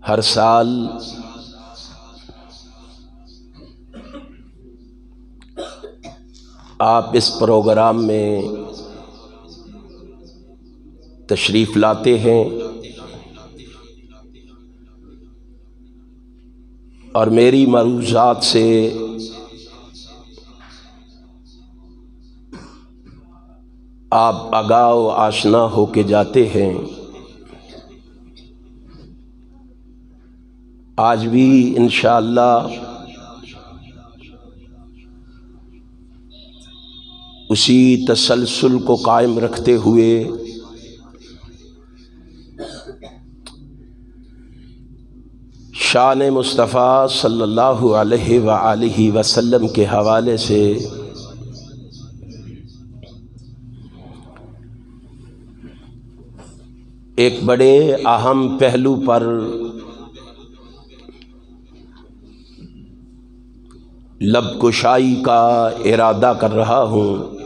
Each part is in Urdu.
ہر سال آپ اس پروگرام میں تشریف لاتے ہیں اور میری معروضات سے آپ آگاہ و آشنا ہو کے جاتے ہیں۔ آج بھی انشاءاللہ اسی تسلسل کو قائم رکھتے ہوئے شان مصطفیٰ صلی اللہ علیہ وآلہ وسلم کے حوالے سے ایک بڑے اہم پہلو پر لب کشائی کا ارادہ کر رہا ہوں۔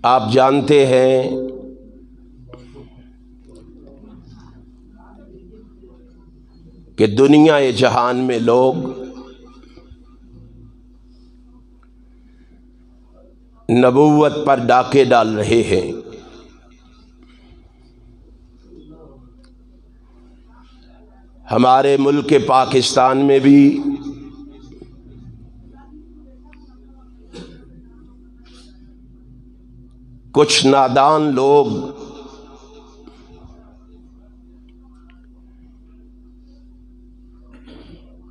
آپ جانتے ہیں کہ دنیا جہان میں لوگ نبوت پر ڈاکے ڈال رہے ہیں۔ ہمارے ملک پاکستان میں بھی کچھ نادان لوگ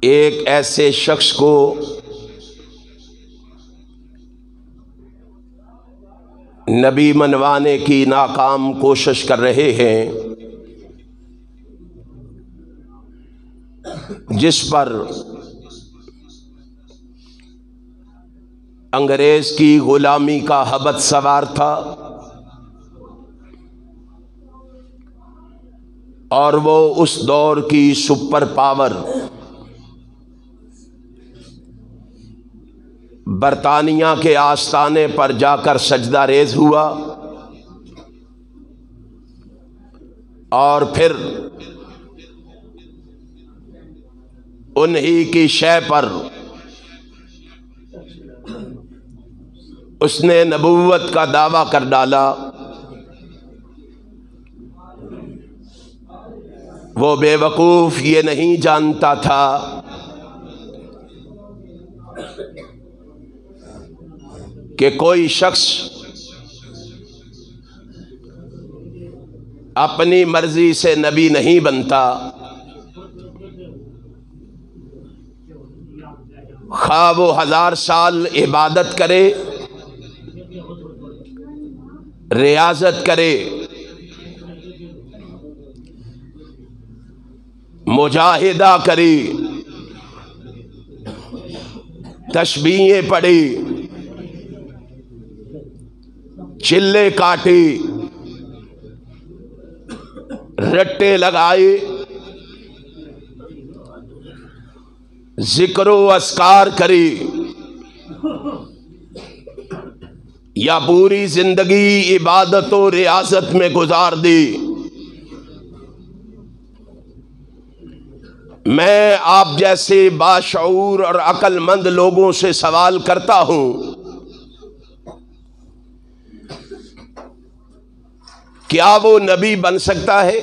ایک ایسے شخص کو نبی منوانے کی ناکام کوشش کر رہے ہیں، جس پر انگریز کی غلامی کا ہبت سوار تھا اور وہ اس دور کی سپر پاور برطانیہ کے آستانے پر جا کر سجدہ ریز ہوا اور پھر انہی کی شے پر اس نے نبوت کا دعویٰ کر ڈالا۔ وہ بے وقوف یہ نہیں جانتا تھا کہ کوئی شخص اپنی مرضی سے نبی نہیں بنتا، خواہ وہ 1000 سال عبادت کرے، ریاضت کرے، مجاہدہ کرے، تسبیحیں پڑھے، چلے کاٹے، رٹے لگائے، ذکر و اذکار کرے، یا پوری زندگی عبادت و ریاضت میں گزار دے۔ میں آپ جیسے باشعور اور عقل مند لوگوں سے سوال کرتا ہوں، کیا وہ نبی بن سکتا ہے؟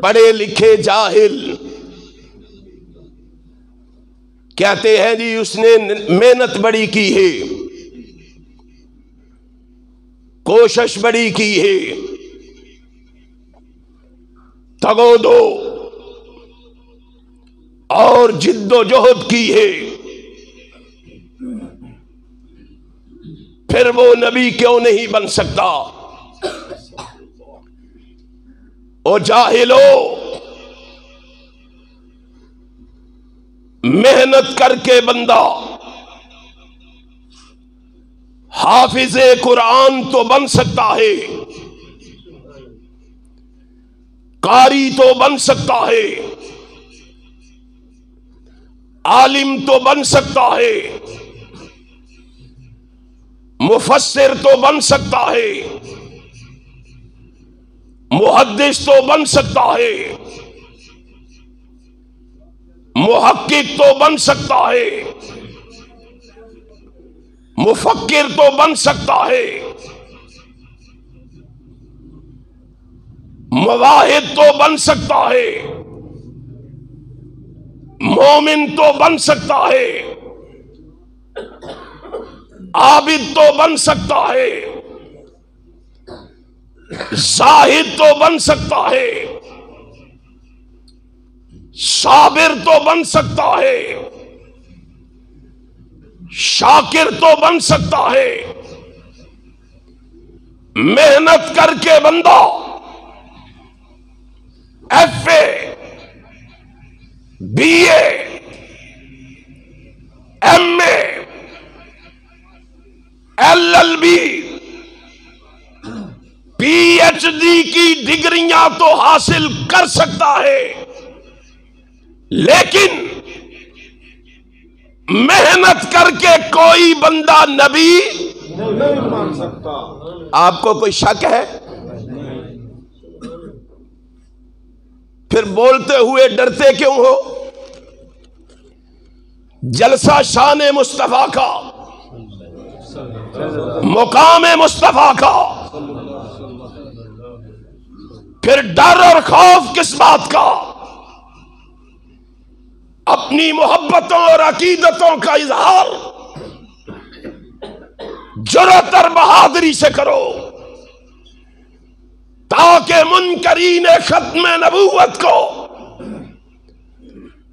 پڑھے لکھے جاہل کہتے ہیں جی اس نے محنت بڑی کی ہے، کوشش بڑی کی ہے، تگو دو اور جد و جہد کی ہے، پھر وہ نبی کیوں نہیں بن سکتا؟ او جاہلو، محنت کر کے بندہ حافظ قرآن تو بن سکتا ہے، قاری تو بن سکتا ہے، عالم تو بن سکتا ہے، مفسر تو بن سکتا ہے، محدث تو بن سکتا ہے، محقق تو بن سکتا ہے، مفکر تو بن سکتا ہے، مواحد تو بن سکتا ہے، مومن تو بن سکتا ہے، عابد تو بن سکتا ہے، زاہد تو بن سکتا ہے، صابر تو بن سکتا ہے، شاکر تو بن سکتا ہے، محنت کر کے بندہ F A, B A, M A, L L B, P H D کی ڈگریاں تو حاصل کر سکتا ہے، لیکن محنت کر کے کوئی بندہ نبی نہیں مان سکتا۔ آپ کو کوئی شک ہے؟ پھر بولتے ہوئے ڈرتے کیوں ہو؟ جلسہ شان مصطفیٰ کا، مقام مصطفیٰ کا، پھر ڈر اور خوف کس بات کا؟ اپنی محبتوں اور عقیدتوں کا اظہار جرأت اور بہادری سے کرو، تاکہ منکرین ختم نبوت کو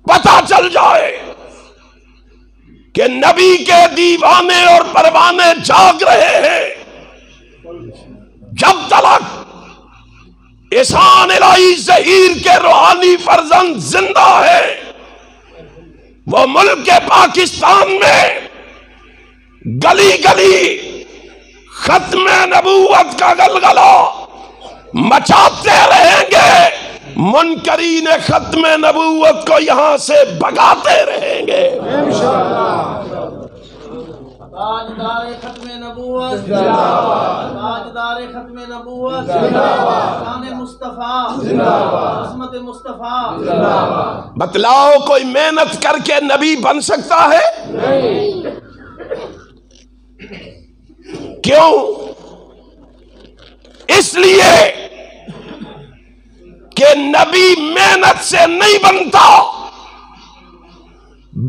پتہ چل جائے کہ نبی کے دیوانے اور پروانے جاگ رہے ہیں۔ جب تلک احسان الہی ظہیر کے روحانی فرزند زندہ ہے، وہ ملک پاکستان میں گلی گلی ختم نبوت کا گلگلہ مچاتے رہیں گے، منکرین ختم نبوت کو یہاں سے بھگاتے رہیں گے۔ تاجدار ختم نبوت زندہ باد، تاجدار ختم نبوت زندہ باد، شان مصطفیٰ زندہ باد، عظمت مصطفیٰ زندہ باد۔ بتلاؤ کوئی محنت کر کے نبی بن سکتا ہے؟ نہیں۔ کیوں؟ اس لیے کہ نبی محنت سے نہیں بنتا،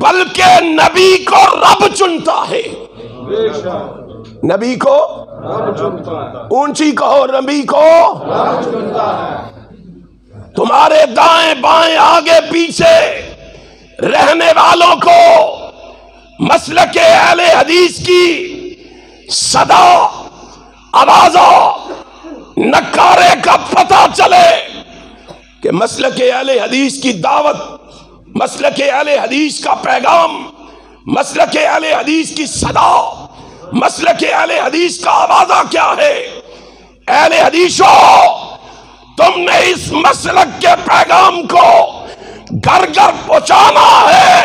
بلکہ نبی کو رب چنتا ہے۔ نبی کو رب چنتا ہے، اونچی کہو، نبی کو رب چنتا ہے۔ تمہارے دائیں بائیں آگے پیچھے رہنے والوں کو مسلک اہل حدیث کی صدا آوازوں نکارے کا پتہ چلے کہ مسلک اہل حدیث کی دعوت، مسلک اہل حدیث کا پیغام، مسلک اہل حدیث کی صدا، مسلک اہل حدیث کا آوازہ کیا ہے؟ اہل حدیثو، تم نے اس مسلک کے پیغام کو گھر گھر پہنچانا ہے،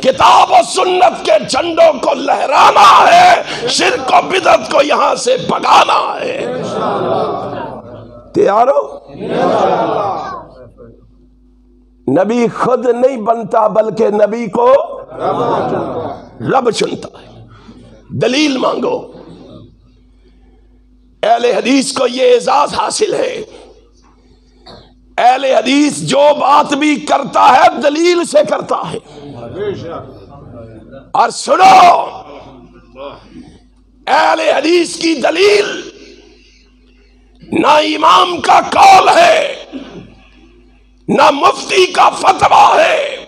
کتاب و سنت کے جھنڈوں کو لہرانا ہے، شرک و بدعت کو یہاں سے بھگانا ہے۔ تیار ہو؟ نبی خود نہیں بنتا، بلکہ نبی کو رب چنتا ہے۔ دلیل مانگو۔ اہل حدیث کو یہ اعزاز حاصل ہے، اہل حدیث جو بات بھی کرتا ہے دلیل سے کرتا ہے۔ اور سنو، اہل حدیث کی دلیل نہ امام کا قول ہے، نہ مفتی کا فتویٰ ہے،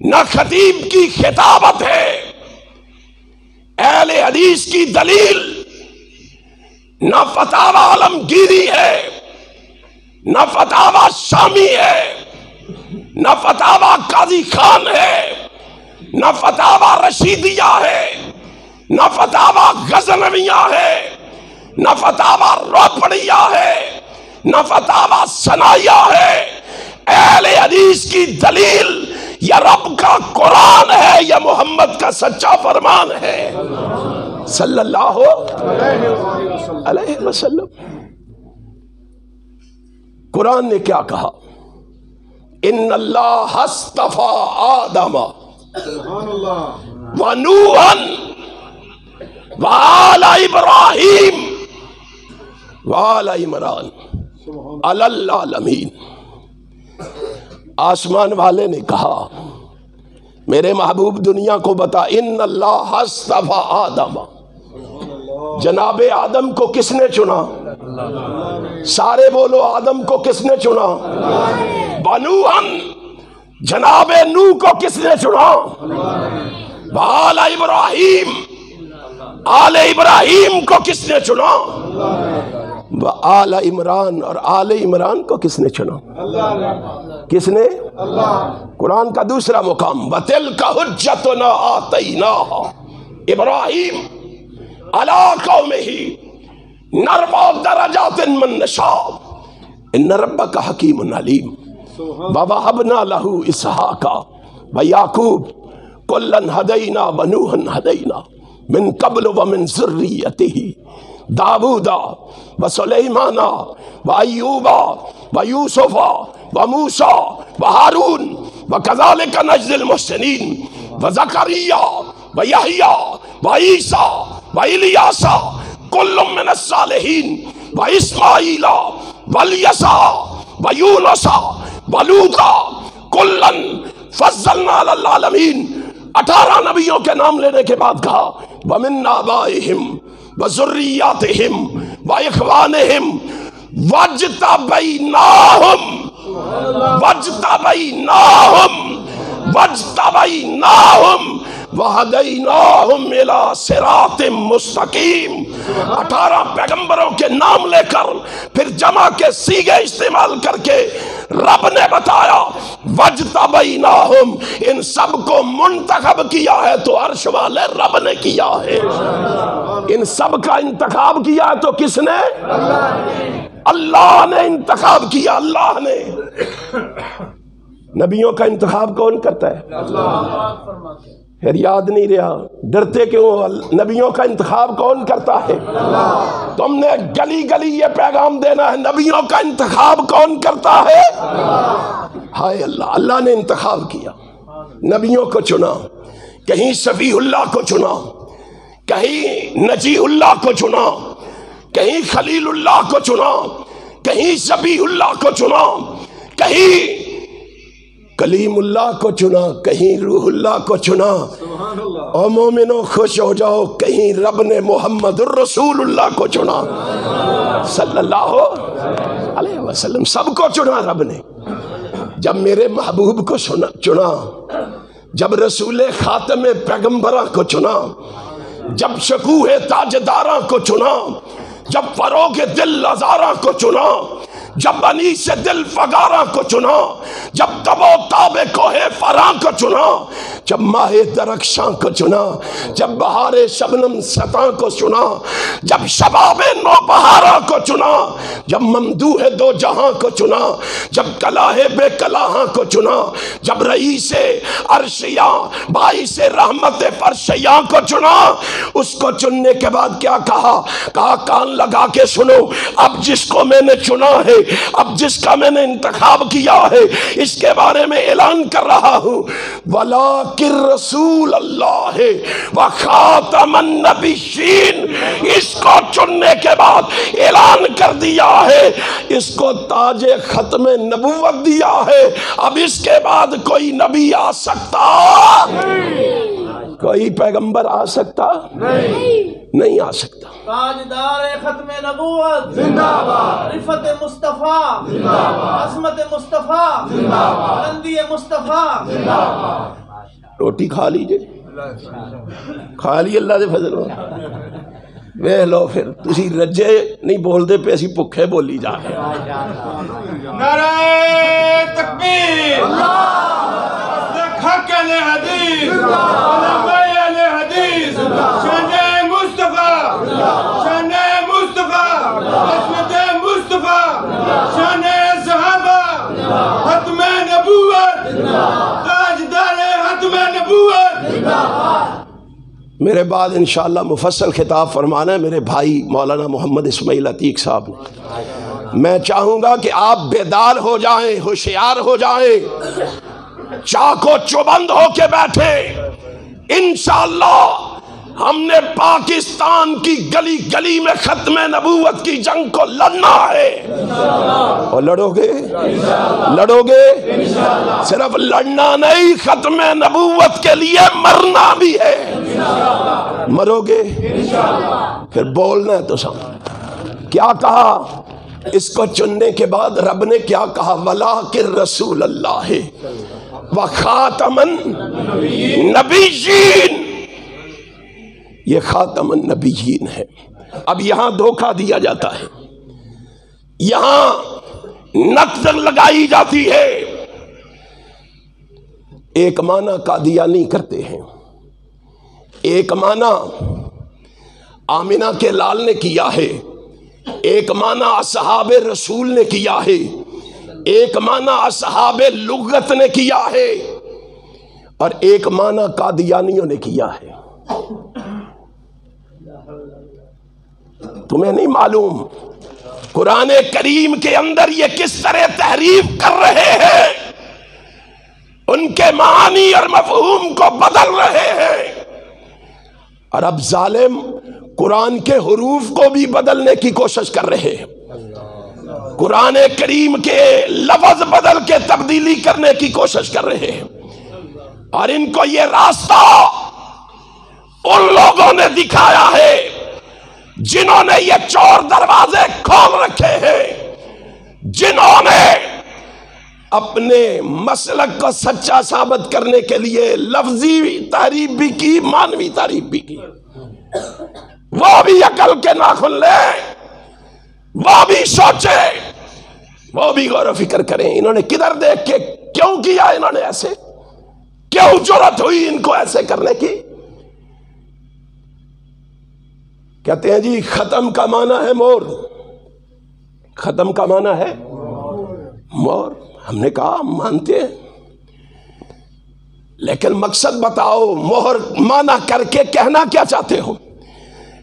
نہ خطیب کی خطابت ہے۔ اہل حدیث کی دلیل نہ فتاوی عالمگیری ہے، نہ فتاوی شامی ہے، نہ فتاوی قاضی خان ہے، نہ فتاوی رشیدیہ ہے، نہ فتاوی غزنویہ ہے، نہ فتاوی روپڑیہ ہے، نہ فتاوی ثنائیہ ہے۔ اہل حدیث کی دلیل یا رب کا قرآن ہے یا محمد کا سچا فرمان ہے صلی اللہ علیہ وسلم۔ قرآن نے کیا کہا؟ ان اللہ اصطفیٰ آدم ونوحا وآل ابراہیم وآل عمران علی العالمین۔ آسمان والے نے کہا میرے محبوب دنیا کو بتا، ان اللہ اصطفیٰ آدم، جناب آدم کو کس نے چنا؟ سارے بولو، آدم کو کس نے چنا؟ بنوحن، جناب نوح کو کس نے چنا؟ آل ابراہیم، آل ابراہیم کو کس نے چنا؟ آل عمران، اور آل عمران کو کس نے چنا؟ کس نے؟ قرآن کا دوسرا مقام، وَتِلْكَ حُجَّتُنَا آتَيْنَاهَا إِبْرَاهِيمَ عَلَىٰ قَوْمِهِ نَرْفَعُ دَرَجَاتٍ مَن نَّشَاءُ إِنَّ رَبَّكَ حَكِيمٌ عَلِيمٌ وَوَهَبْنَا لَهُ إِسْحَاقَ وَيَعْقُوبَ كُلًّا هَدَيْنَا وَنُوحًا هَدَيْنَا مِن قَبْلُ وَمِن ذُرِّيَّتِهِ داود وسلیمان وایوب ویوسف وموسیٰ وہارون وکذالک نجزی المحسنین وزکریا ویحییٰ وعیسیٰ والیاس کل من الصالحین واسماعیل والیسع ویونس ولوطا کلا فضلنا علی العالمین۔ 18 نبیوں کے نام لینے کے بعد کہا ومن آبائہم وذریاتہم وإخوانہم واجتبیناہم وہدیناہم الی صراط مستقیم۔ 18 پیغمبروں کے نام لے کر پھر جمع کے صیغے استعمال کر کے رب نے بتایا وجتبیناہم، ان سب کو منتخب کیا ہے تو عرش والے رب نے کیا ہے۔ ان سب کا انتخاب کیا ہے تو کس نے؟ اللہ نے انتخاب کیا۔ اللہ نے۔ نبیوں کا انتخاب کون کرتا ہے؟ پھر یاد نہیں رہا، ڈرتے کیوں؟ نبیوں کا انتخاب کون کرتا ہے؟ تم نے گلی گلی یہ پیغام دینا ہے، نبیوں کا انتخاب کون کرتا ہے؟ ہائے اللہ، اللہ نے انتخاب کیا، نبیوں کو چنا، کہیں صفی اللہ کو چنا، کہیں نجی اللہ کو چنا، کہیں خلیل اللہ کو چنا، کہیں ذبیح اللہ کو چنا، کہیں کلیم اللہ کو چنا، کہیں روح اللہ کو چنا۔ اور مومنوں خوش ہو جاؤ، کہیں رب نے محمد الرسول اللہ کو چنا صلی اللہ علیہ وسلم۔ سب کو چنا رب نے۔ جب میرے محبوب کو چنا، جب رسول خاتم پیغمبراں کو چنا، جب شکوہ تاجداراں کو چنا، جب فروغ دل ہزاراں کو چنا، جب انیس دل فگاراں کو چنا، جب تب و تاب کوہ فراں کو چنا، جب ماہ درخشاں کو چنا، جب بہار شبنم سطاں کو چنا، جب شباب نو بہاراں کو چنا، جب ممدوح دو جہاں کو چنا، جب کلاہ بے کلاہاں کو چنا، جب رئیس عرشیاں باعث رحمت فرشیاں کو چنا، اس کو چننے کے بعد کیا کہا؟ کہا کان لگا کے سنو، اب جس کو میں نے چنا ہے، اب جس کا میں نے انتخاب کیا ہے، اس کے بارے میں اعلان کر رہا ہوں وَلَٰكِن رسول اللہ وَخَاتَمَ النَّبِيِّينَ۔ اس کو چننے کے بعد اعلان کر دیا ہے، اس کو تاج ختم نبوت دیا ہے۔ اب اس کے بعد کوئی نبی آ سکتا؟ کوئی پیغمبر آ سکتا؟ نہیں آ سکتا۔ تاجدار ختم نبوت زندہ باد، رفت مصطفیٰ زندہ باد، عظمت مصطفیٰ زندہ باد، بلندی مصطفیٰ زندہ باد۔ روٹی کھا لیجئے، کھا لی اللہ دے فضل ہو۔ ویہ لو پھر تسی رجے نہیں بول دے پہ اسی پکھے بولی جا رہے۔ نعرہ تکبیر، حق علیہ حدیث، علماء علیہ حدیث، شان مصطفیٰ، شان مصطفیٰ، عظمت مصطفیٰ، شان صحابہ، ختم نبوت، تاجدار میرے بعد انشاءاللہ مفصل خطاب فرمانا ہے میرے بھائی مولانا محمد اسماعیل عتیق صاحب نے۔ میں چاہوں گا کہ آپ بیدار ہو جائیں، ہوشیار ہو جائیں، چاقو چوبند ہو کے بیٹھے۔ انشاءاللہ ہم نے پاکستان کی گلی گلی میں ختم نبوت کی جنگ کو لڑنا ہے۔ اور لڑو گے؟ لڑو گے؟ صرف لڑنا نہیں، ختم نبوت کے لیے مرنا بھی ہے۔ مرو گے؟ پھر بولنا ہے تو سب۔ کیا کہا اس کو چننے کے بعد رب نے؟ کیا کہا؟ وَلَٰكِن رسول اللہ وَخَاتَمَ النَّبِيِّينَ، یہ خاتم النبیین ہے۔ اب یہاں دھوکہ دیا جاتا ہے، یہاں نقد لگائی جاتی ہے۔ ایک معنی قادیانی کرتے ہیں، ایک معنی آمنہ کے لال نے کیا ہے، ایک معنی اصحاب رسول نے کیا ہے، ایک معنی اصحاب لغت نے کیا ہے، اور ایک معنی قادیانیوں نے کیا ہے۔ تمہیں نہیں معلوم قرآن کریم کے اندر یہ کس طرح تحریف کر رہے ہیں، ان کے معانی اور مفہوم کو بدل رہے ہیں، اور اب ظالم قرآن کے حروف کو بھی بدلنے کی کوشش کر رہے ہیں، قرآن کریم کے لفظ بدل کے تبدیلی کرنے کی کوشش کر رہے ہیں، اور ان کو یہ راستہ ان لوگوں نے دکھایا ہے جنہوں نے یہ چور دروازے کھول رکھے ہیں، جنہوں نے اپنے مسلک کو سچا ثابت کرنے کے لیے لفظی تعریف بھی کی، معنوی تعریف بھی کی۔ وہ بھی عقل کے ناخن لیں، وہ بھی سوچے، وہ بھی غور و فکر کریں۔ انہوں نے کدھر دیکھ کے کیوں کیا؟ انہوں نے ایسے کیوں جرأت ہوئی ان کو ایسے کرنے کی؟ کہتے ہیں جی ختم کا معنی ہے مور، ختم کا معنی ہے مور۔ ہم نے کہا مانتے ہیں، لیکن مقصد بتاؤ، مہر معنی کر کے کہنا کیا چاہتے ہو؟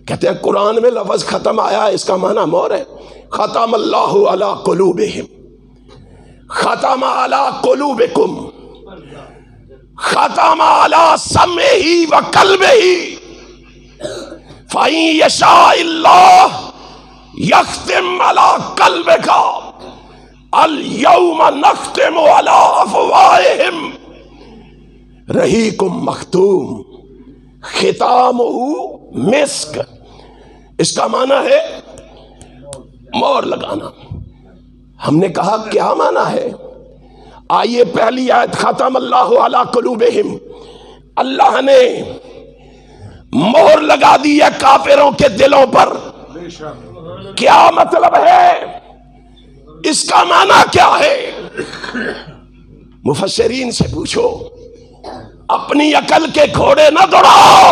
کہتے ہیں قرآن میں لفظ ختم آیا، اس کا معنی مور ہے۔ ختم اللہ علی قلوبہم، ختم علی قلوبکم، ختم علی سمعہ و قلبہ، فَإِن يَشَاءِ اللَّهُ يَخْتِمْ عَلَىٰ قَلْبِكَ الْيَوْمَ نَخْتِمُ عَلَىٰ أَفْوَاهِهِمْ رَحِيقٌ مَخْتُومٌ خِتَامُهُ مِسْك۔ اس کا معنی ہے مور لگانا۔ ہم نے کہا کیا معنی ہے؟ آئیے پہلی آیت، ختم اللہ علی قلوبہم، اللہ نے مہر لگا دی ہے کافروں کے دلوں پر۔ کیا مطلب ہے؟ اس کا معنی کیا ہے؟ مفسرین سے پوچھو، اپنی عقل کے گھوڑے نہ دوڑاؤ،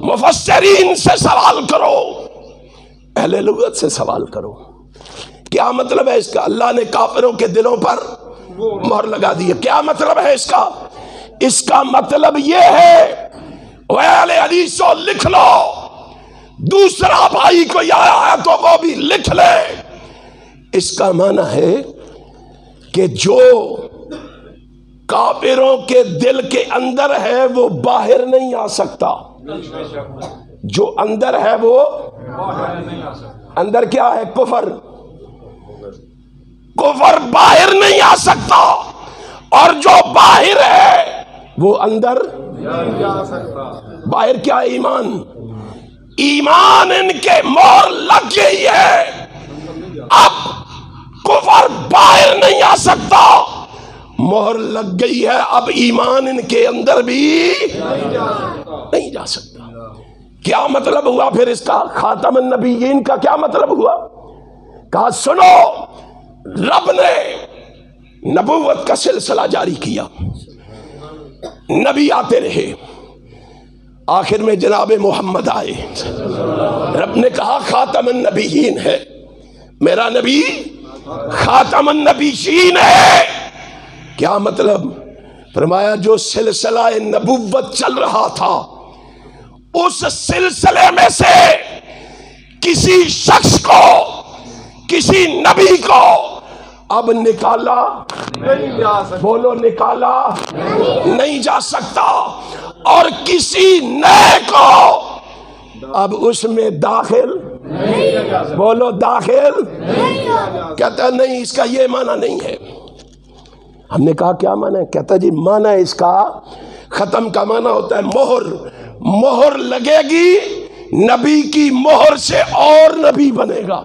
مفسرین سے سوال کرو، اہل لغت سے سوال کرو۔ کیا مطلب ہے اس کا؟ اللہ نے کافروں کے دلوں پر مہر لگا دی ہے، کیا مطلب ہے اس کا؟ اس کا مطلب یہ ہے، اے اہل حدیثو لکھ لو، دوسرا بھائی کو یہ آیا تو وہ بھی لکھ لے۔ اس کا معنی ہے کہ جو کافروں کے دل کے اندر ہے وہ باہر نہیں آ سکتا، جو اندر ہے وہ اندر کیا ہے؟ کفر، کفر باہر نہیں آ سکتا، اور جو باہر ہے وہ اندر باہر کیا ہے؟ ایمان، ایمان ان کے مور لگ گئی ہے، اب کفر باہر نہیں آ سکتا، مہر لگ گئی ہے، اب ایمان ان کے اندر بھی نہیں جا سکتا۔ کیا مطلب ہوا پھر اس کا؟ خاتم النبیین کا کیا مطلب ہوا؟ کہا سنو، رب نے نبوت کا سلسلہ جاری کیا، نبی آتے رہے، آخر میں جناب محمد آئے، رب نے کہا خاتم النبیین ہے، میرا نبی خاتم النبیین ہے۔ کیا مطلب؟ فرمایا جو سلسلہ نبوت چل رہا تھا اس سلسلے میں سے کسی شخص کو، کسی نبی کو اب نکالا نہیں جا سکتا، بولو نکالا نہیں جا سکتا، اور کسی نئے کو اب اس میں داخل بولو داخل کہتا ہے نہیں، اس کا یہ معنی نہیں ہے۔ ہم نے کہا کیا معنی ہے؟ کہتا ہے جی معنی اس کا، ختم کا معنی ہوتا ہے مہر، مہر لگے گی نبی کی مہر سے اور نبی بنے گا،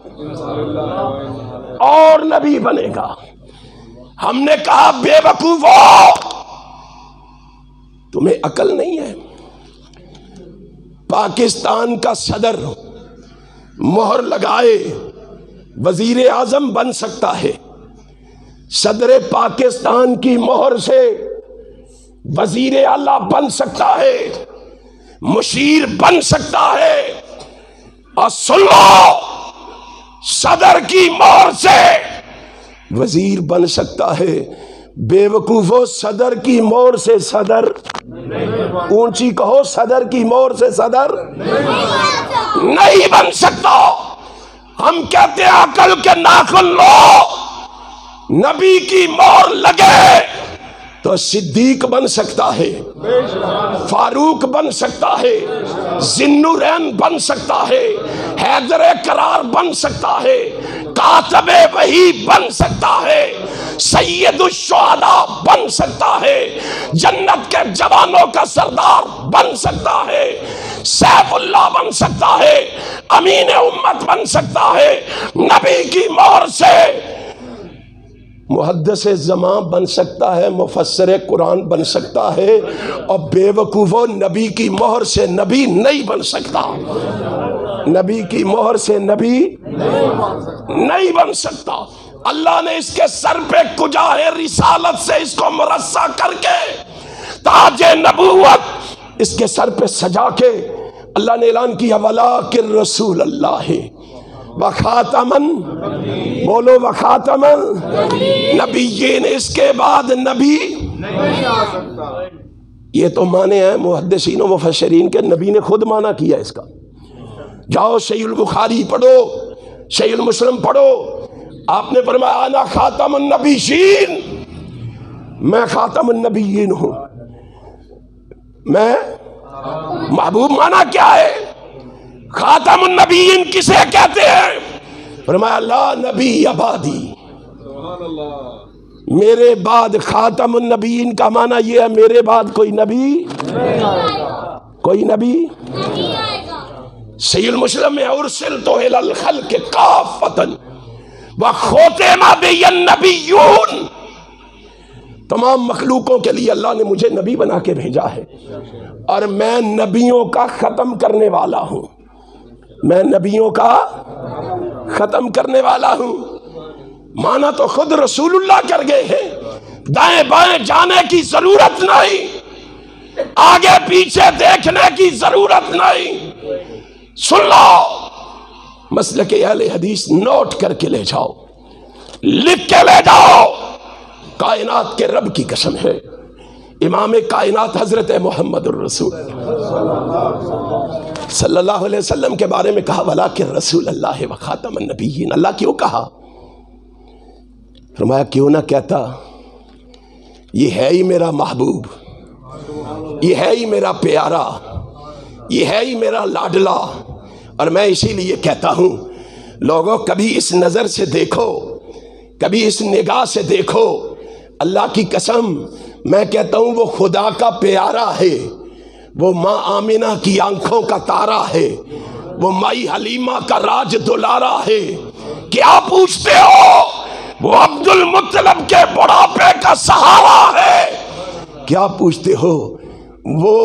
اور نبی بنے گا۔ ہم نے کہا بے وقوفو، تمہیں عقل نہیں ہے؟ پاکستان کا صدر مہر لگائے وزیر اعظم بن سکتا ہے، صدر پاکستان کی مہر سے وزیر اعلیٰ بن سکتا ہے، مشیر بن سکتا ہے، اور سن لو صدر کی مہر سے وزیر بن سکتا ہے۔ بے وقوفو، صدر کی مہر سے صدر، اونچی کہو، صدر کی مہر سے صدر نہیں بن سکتا۔ ہم کہتے ہیں عقل کے ناخن لو، نبی کی مہر لگے تو صدیق بن سکتا ہے، فاروق بن سکتا ہے، ذوالنورین بن سکتا ہے، حیدر کرار بن سکتا ہے، کاتب وحی بن سکتا ہے، سید الشہداء بن سکتا ہے، جنت کے جوانوں کا سردار بن سکتا ہے، سیف اللہ بن سکتا ہے، امین امت بن سکتا ہے۔ نبی کی مہر سے محدث زمان بن سکتا ہے، مفسر قرآن بن سکتا ہے، اور بے وقوفو نبی کی مہر سے نبی نہیں بن سکتا، نبی کی مہر سے نبی نہیں بن سکتا۔ اللہ نے اس کے سر پہ کجاہ رسالت سے اس کو مرصع کر کے تاج نبوت اس کے سر پہ سجا کے اللہ نے اعلان کیا وَلَٰكِن رسول اللہ وخاتمن، بولو وخاتمن نبیین، اس کے بعد نبی نہیں آ سکتا۔ یہ تو معنی ہے محدثین و مفسرین کے، نبی نے خود معنی کیا اس کا۔ جاؤ صحیح البخاری پڑھو، صحیح المسلم پڑھو، آپ نے فرمایا انا خاتم النبیین، میں خاتم النبیین ہوں۔ میں محبوب معنی کیا ہے؟ خاتم النبیین کسے کہتے ہیں؟ فرمایا لا نبی عبادی، میرے بعد خاتم النبیین کا معنی یہ ہے میرے بعد کوئی نبی کوئی نبی صحیح المسلم میں ارسلت الی الخلق کافۃ وختم بی النبیون، تمام مخلوقوں کے لیے اللہ نے مجھے نبی بنا کے بھیجا ہے، اور میں نبیوں کا ختم کرنے والا ہوں، میں نبیوں کا ختم کرنے والا ہوں۔ مانا تو خود رسول اللہ کر گئے ہیں، دائیں بائیں جانے کی ضرورت نہیں، آگے پیچھے دیکھنے کی ضرورت نہیں۔ سن لو، مسلک اہل حدیث نوٹ کر کے لے جاؤ، لکھ کے لے جاؤ، کائنات کے رب کی قسم ہے، امام کائنات حضرت محمد الرسول صلی اللہ علیہ وسلم کے بارے میں کہا وَلَٰكِن رسول اللہ وخاتم النبیین۔ اللہ کیوں کہا؟ فرمایا کیوں نہ کہتا یہ ہے ہی میرا محبوب، یہ ہے ہی میرا پیارا، یہ ہے ہی میرا لاڈلا، اور میں اسی لیے کہتا ہوں لوگوں کبھی اس نظر سے دیکھو، کبھی اس نگاہ سے دیکھو، اللہ کی قسم میں کہتا ہوں وہ خدا کا پیارا ہے، وہ ماں آمنہ کی آنکھوں کا تارا ہے، وہ مائی حلیمہ کا راج دلارا ہے۔ کیا پوچھتے ہو؟ وہ عبد المطلب کے بڑھاپے کا سہارا ہے۔ کیا پوچھتے ہو؟ وہ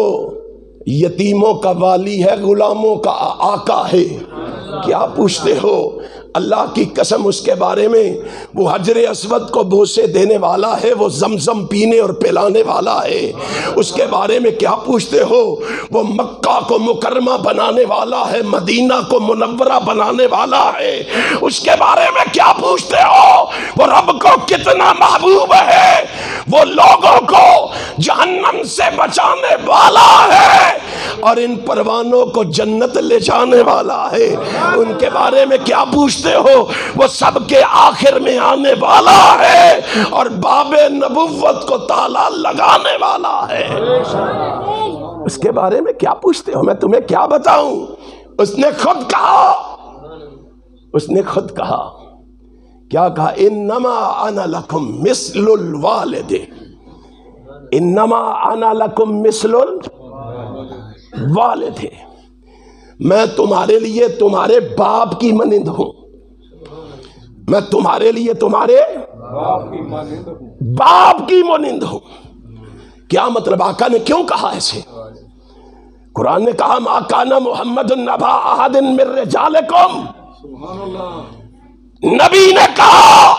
یتیموں کا والی ہے، غلاموں کا آقا ہے۔ کیا پوچھتے ہو؟ اللہ کی قسم اس کے بارے میں وہ حجر اسود کو بوسے دینے والا ہے، وہ زمزم پینے اور پلانے والا ہے۔ اس کے بارے میں کیا پوچھتے ہو؟ وہ مکہ کو مکرمہ بنانے والا ہے، مدینہ کو منورہ بنانے والا ہے۔ اس کے بارے میں کیا پوچھتے ہو؟ وہ رب کو کتنا محبوب ہے، وہ لوگوں کو جہنم سے بچانے والا ہے، اور ان پروانوں کو جنت لے جانے والا ہے، ان کے بارے میں کیا پوچھتے ہو؟ وہ سب کے آخر میں آنے والا ہے اور باب نبوت کو تالا لگانے والا ہے۔ اس کے بارے میں کیا پوچھتے ہو؟ میں تمہیں کیا بتاؤں؟ اس نے خود کہا کیا کہا؟ انما انا لکم مثل الوالد، انما انا لکم مثل الوالد، میں تمہارے لیے تمہارے باپ کی مانند ہوں، میں تمہارے لیے تمہارے باپ کی مانند ہوں۔ کیا مطلب؟ آقا نے کیوں کہا ایسے؟ قرآن نے کہا ما کان محمد نبا احد من رجالکم، نبی نے کہا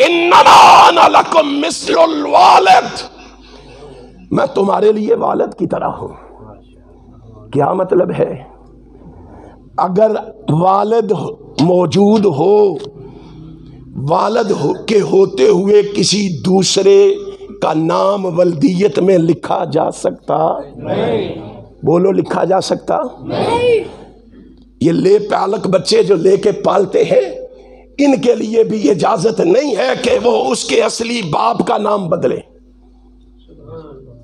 انما انا لکم مثل الوالد، میں تمہارے لیے والد کی طرح ہوں۔ کیا مطلب ہے؟ اگر والد موجود ہو، والد کے ہوتے ہوئے کسی دوسرے کا نام ولدیت میں لکھا جا سکتا؟ بولو، لکھا جا سکتا؟ یہ لے پالک بچے جو لے کے پالتے ہیں، ان کے لیے بھی اجازت نہیں ہے کہ وہ اس کے اصلی باپ کا نام بدلے،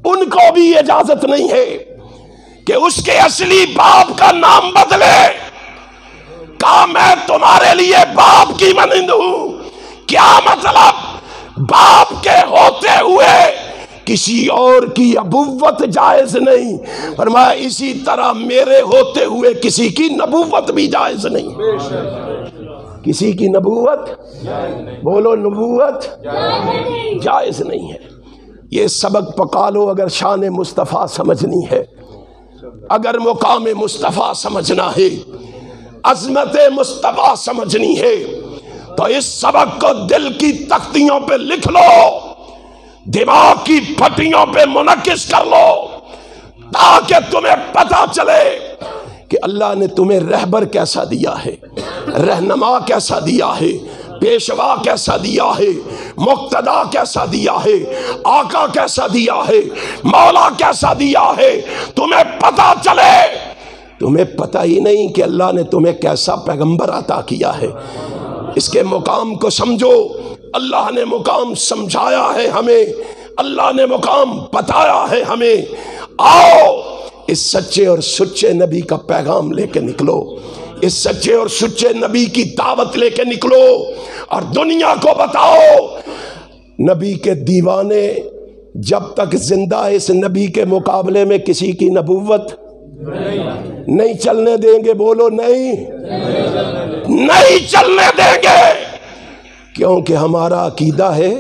ان کو بھی اجازت نہیں ہے کہ اس کے اصلی باپ کا نام بدلے۔ کہا میں تمہارے لیے باپ کی مانند ہوں۔ کیا مطلب؟ باپ کے ہوتے ہوئے کسی اور کی ابوت جائز نہیں، فرمایا اسی طرح میرے ہوتے ہوئے کسی کی نبوت بھی جائز نہیں۔ کسی کی نبوت، بولو نبوت جائز نہیں ہے۔ یہ سبق پکا لو اگر شان مصطفیٰ سمجھنی ہے، اگر مقام مصطفیٰ سمجھنا ہے، عظمت مصطفیٰ سمجھنی ہے، تو اس سبق کو دل کی تختیوں پہ لکھ لو، دماغ کی پھٹیوں پہ منعکس کر لو، تاکہ تمہیں پتہ چلے کہ اللہ نے تمہیں رہبر کیسا دیا ہے، رہنما کیسا دیا ہے، پیشوا کیسا دیا ہے، مقتدا کیسا دیا ہے، آقا کیسا دیا ہے، مولا کیسا دیا ہے، تمہیں پتہ چلے۔ تمہیں پتہ ہی نہیں کہ اللہ نے تمہیں کیسا پیغمبر عطا کیا ہے۔ اس کے مقام کو سمجھو۔ اللہ نے مقام سمجھایا ہے ہمیں، اللہ نے مقام بتایا ہے ہمیں۔ آؤ اس سچے اور سچے نبی کا پیغام لے کے نکلو، اس سچے اور سچے نبی کی دعوت لے کے نکلو اور دنیا کو بتاؤ نبی کے دیوانے جب تک زندہ اس نبی کے مقابلے میں کسی کی نبوت نہیں چلنے دیں گے۔ بولو نہیں چلنے دیں گے، کیونکہ ہمارا عقیدہ ہے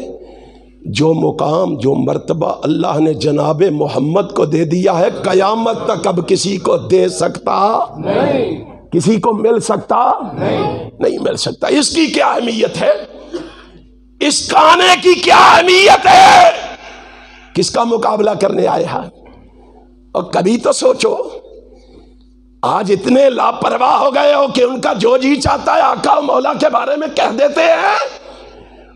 جو مقام جو مرتبہ اللہ نے جناب محمد کو دے دیا ہے، قیامت تک اب کسی کو دے سکتا نہیں، کسی کو مل سکتا نہیں مل سکتا۔ اس کی کیا اہمیت ہے؟ اس کھانے کی کیا اہمیت ہے؟ کس کا مقابلہ کرنے آئے ہیں؟ اور کبھی تو سوچو، آج اتنے لاپرواہ ہو گئے ہو کہ ان کا جو جی چاہتا ہے آقا و مولا کے بارے میں کہہ دیتے ہیں،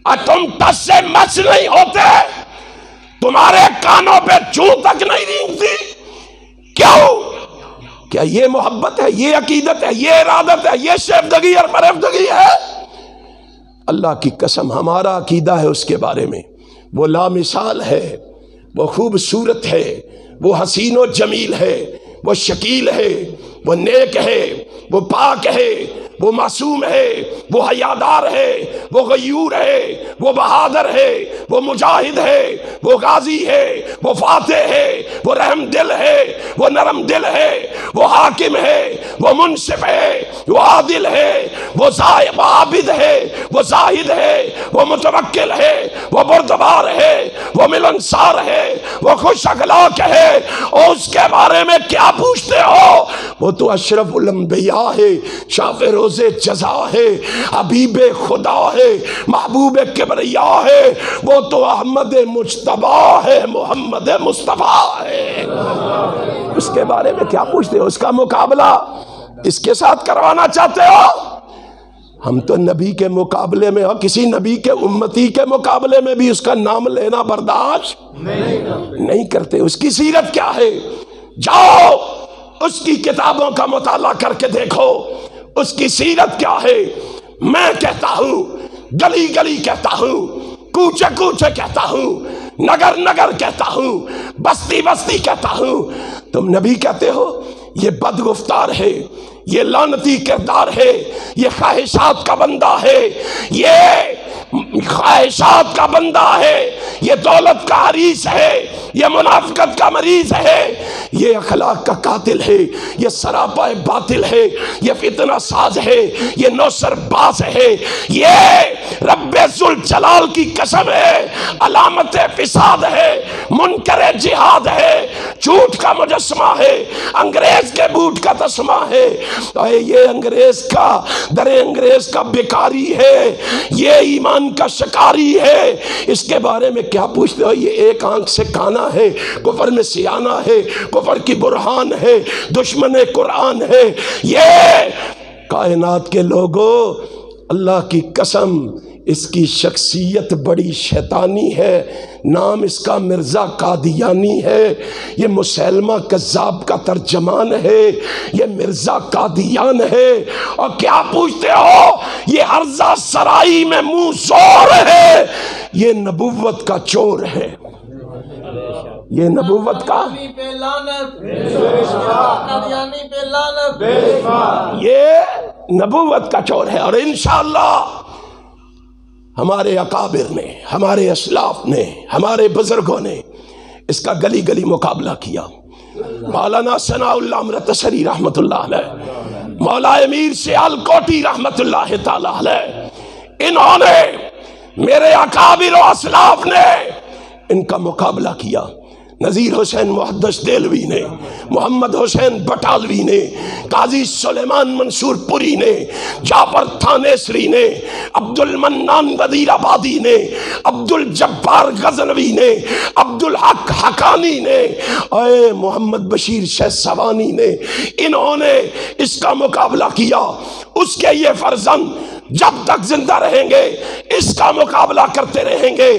اور تم ٹس سے مس نہیں ہوتے، تمہارے کانوں پہ چوں تک نہیں رینگتی۔ کیوں؟ کیا یہ محبت ہے، یہ عقیدت ہے، یہ ارادت ہے، یہ شیفدگی اور مرفدگی ہے؟ اللہ کی قسم ہمارا عقیدہ ہے اس کے بارے میں، وہ لامثال ہے، وہ خوبصورت ہے، وہ حسین و جمیل ہے، وہ شکیل ہے، وہ نیک ہے، وہ پاک ہے، وہ معصوم ہے، وہ حیادار ہے، وہ غیور ہے، وہ بہادر ہے، وہ مجاہد ہے، وہ غازی ہے، وہ فاتح ہے، وہ رحم دل ہے، وہ نرم دل ہے، وہ حاکم ہے، وہ منصف ہے، وہ عادل ہے، وہ عابد ہے، وہ زاہد ہے، وہ متوکل ہے، وہ بردبار ہے، وہ ملنسار ہے، وہ خوش اخلاق ہے۔ اور اس کے بارے میں کیا پوچھتے ہو؟ وہ تو اشرف الانبیاء ہے، شاف روز جزا ہے، حبیب خدا ہے، محبوب کبریا ہے، وہ تو احمد مجتبیٰ ہے، محمد مصطفیٰ ہے۔ اس کے بارے میں کیا پوچھتے ہو؟ اس کا مقابلہ اس کے ساتھ کروانا چاہتے ہو؟ ہم تو نبی کے مقابلے میں اور کسی نبی کے امتی کے مقابلے میں بھی اس کا نام لینا برداشت نہیں کرتے۔ اس کی سیرت کیا ہے؟ جاؤ اس کی کتابوں کا مطالعہ کر کے دیکھو اس کی سیرت کیا ہے۔ میں کہتا ہوں، گلی گلی کہتا ہوں، کوچے کوچے کہتا ہوں، نگر نگر کہتا ہوں، بستی بستی کہتا ہوں، تم نبی کہتے ہو؟ یہ بدگفتار ہے، یہ لعنتی کردار ہے، یہ خواہشات کا بندہ ہے، یہ خواہشات کا بندہ ہے، یہ دولت کا حریص ہے، یہ منافقت کا مریض ہے، یہ اخلاق کا قاتل ہے، یہ سراپا باطل ہے، یہ فتنہ ساز ہے، یہ نوسر باز ہے، یہ رب ذوالجلال کی قسم ہے علامت فساد ہے، منکر جہاد ہے، جھوٹ کا مجسمہ ہے، انگریز کے بوٹ کا تسمہ ہے، یہ انگریز کا در انگریز کا بیکاری ہے، یہ ایمان کا شکاری ہے۔ اس کے بارے میں کیا پوچھتے ہو؟ یہ ایک آنکھ سے کانا ہے، کفر میں سیانہ ہے، کفر کی برہان ہے، دشمن قرآن ہے۔ یہ کائنات کے لوگوں، اللہ کی قسم اس کی شخصیت بڑی شیطانی ہے، نام اس کا مرزا قادیانی ہے، یہ مسلمہ کذاب کا ترجمان ہے، یہ مرزا قادیان ہے، اور کیا پوچھتے ہو؟ یہ عرضہ سرائی میں منہ زور ہے، یہ نبوت کا چور ہے، یہ نبوت کا، یہ نبوت کا چور ہے۔ اور انشاءاللہ ہمارے اکابر نے، ہمارے اسلاف نے، ہمارے بزرگوں نے اس کا گلی گلی مقابلہ کیا۔ مولانا ثناء اللہ امرتسری رحمت اللہ علیہ، مولا امیر سیال کوٹی رحمت اللہ تعالی علیہ، انہوں نے، میرے اکابر و اسلاف نے ان کا مقابلہ کیا۔ نذیر حسین محدث دہلوی نے، محمد حسین بٹالوی نے، قاضی سلیمان منصور پوری نے، جعفر تھانیسری نے، عبد المنان وزیر آبادی نے، عبد الجبار غزنوی نے، عبد الحق حقانی نے، اے محمد بشیر شیخ سوانی نے، انہوں نے اس کا مقابلہ کیا۔ اس کے یہ فرزند جب تک زندہ رہیں گے اس کا مقابلہ کرتے رہیں گے،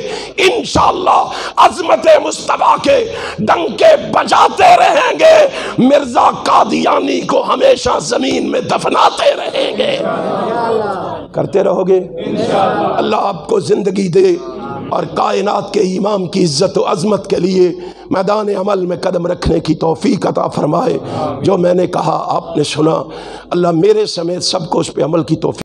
انشاءاللہ عظمت مصطفیٰ کے ڈنکے بجاتے رہیں گے، مرزا قادیانی کو ہمیشہ زمین میں دفناتے رہیں گے۔ کرتے رہو گے؟ اللہ آپ کو زندگی دے اور کائنات کے امام کی عزت و عظمت کے لیے میدان عمل میں قدم رکھنے کی توفیق عطا فرمائے۔ جو میں نے کہا آپ نے سنا، اللہ میرے سمیت سب کو اس پہ عمل کی توفیق